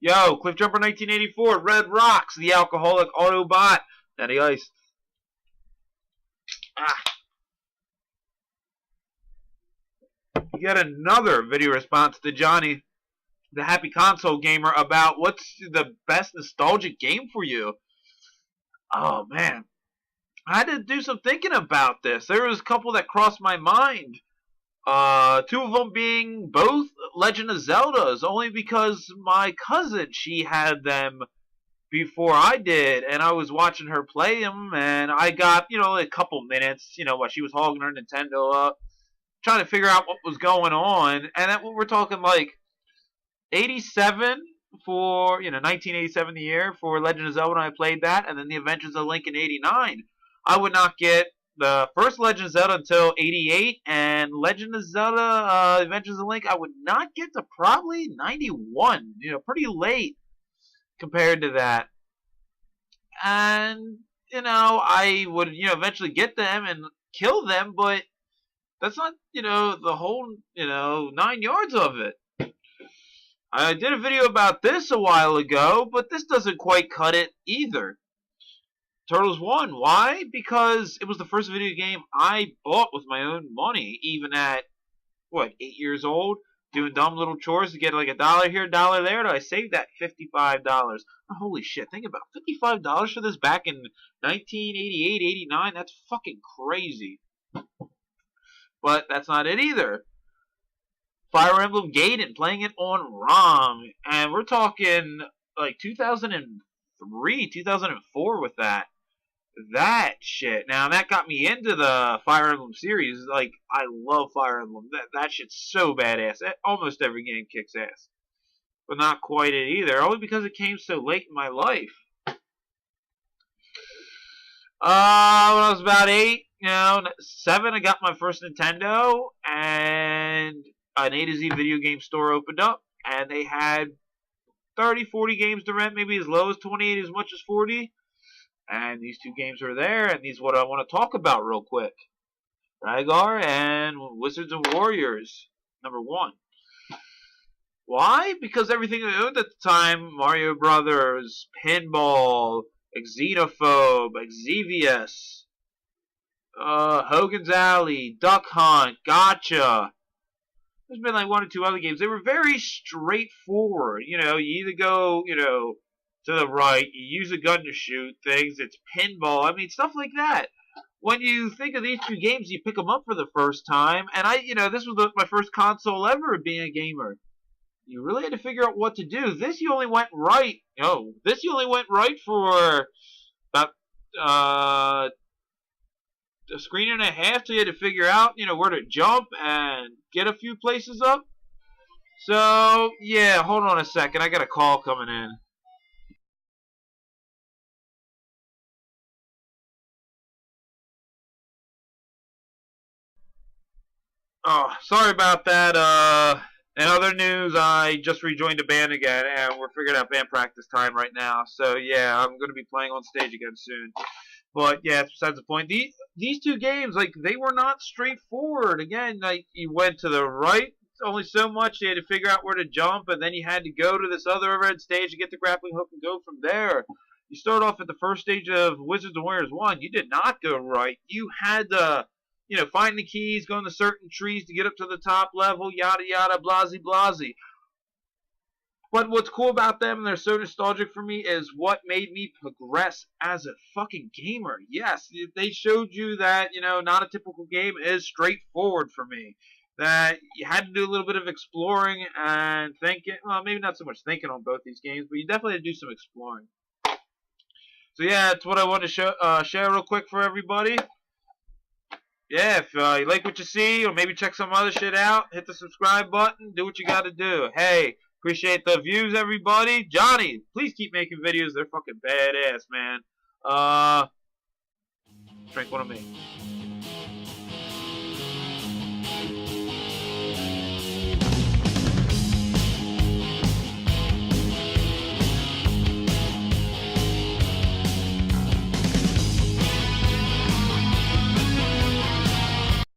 Yo, Cliffjumper 1984, Red Rocks, the alcoholic Autobot, Natty Ice. Yet another video response to Johnny, the happy console gamer, about what's the best nostalgic game for you. Oh man, I had to do some thinking about this. There was a couple that crossed my mind. Two of them being both Legend of Zeldas, only because my cousin, she had them before I did, and I was watching her play them, and I got, a couple minutes, while she was hogging her Nintendo up, trying to figure out what was going on, and that we're talking like 87 for, 1987 the year for Legend of Zelda when I played that, and then the Adventures of Link in 89. I would not get the first Legend of Zelda until 88, and Legend of Zelda Adventures of Link I would not get to probably 91, pretty late compared to that. And, I would, eventually get them and kill them, but that's not, the whole, 9 yards of it. I did a video about this a while ago, but this doesn't quite cut it either. Turtles 1. Why? Because it was the first video game I bought with my own money, even at, 8 years old, doing dumb little chores to get like $1 here, $1 there. I saved that $55. Oh, holy shit, think about $55 for this back in 1988, 89. That's fucking crazy. But that's not it either. Fire Emblem Gaiden, playing it on ROM. And we're talking like 2003, 2004 with that. That shit. Now, that got me into the Fire Emblem series. Like, I love Fire Emblem. That shit's so badass. Almost every game kicks ass. But not quite it either. Only because it came so late in my life. When I was about 8, 7, I got my first Nintendo. And an A to Z video game store opened up. And they had 30, 40 games to rent. Maybe as low as 28, as much as 40. And these two games are there, and these are what I want to talk about real quick. Rygar and Wizards and Warriors, number 1. Why? Because everything I owned at the time, Mario Brothers, Pinball, Xenophobe, Xevious, Hogan's Alley, Duck Hunt, Gotcha. There's been like 1 or 2 other games. They were very straightforward. You either go, to the right, you use a gun to shoot things, it's pinball, I mean, stuff like that. When you think of these two games, you pick them up for the first time, and this was my first console ever being a gamer. You really had to figure out what to do. This you only went right, for about, a screen and a half, so you had to figure out, where to jump and get a few places up. So, yeah, hold on a second, I got a call coming in. Oh, sorry about that. In other news, I just rejoined a band again, and we're figuring out band practice time right now. So, yeah, I'm going to be playing on stage again soon. But, yeah, that's besides the point. These two games, like, they were not straightforward. Again, like, you went to the right only so much. You had to figure out where to jump, and then you had to go to this other overhead stage to get the grappling hook and go from there. You start off at the first stage of Wizards and Warriors 1. You did not go right. You had to find the keys, go into certain trees to get up to the top level, yada yada, blasey blasey. But what's cool about them, and they're so nostalgic for me, is what made me progress as a fucking gamer. Yes, they showed you that, not a typical game is straightforward for me. That you had to do a little bit of exploring and thinking. Well, maybe not so much thinking on both these games, but you definitely had to do some exploring. So yeah, that's what I wanted to share real quick for everybody. Yeah, if you like what you see, or maybe check some other shit out, hit the subscribe button, do what you gotta do. Hey, appreciate the views, everybody. Johnny, please keep making videos. They're fucking badass, man. Drink one of me.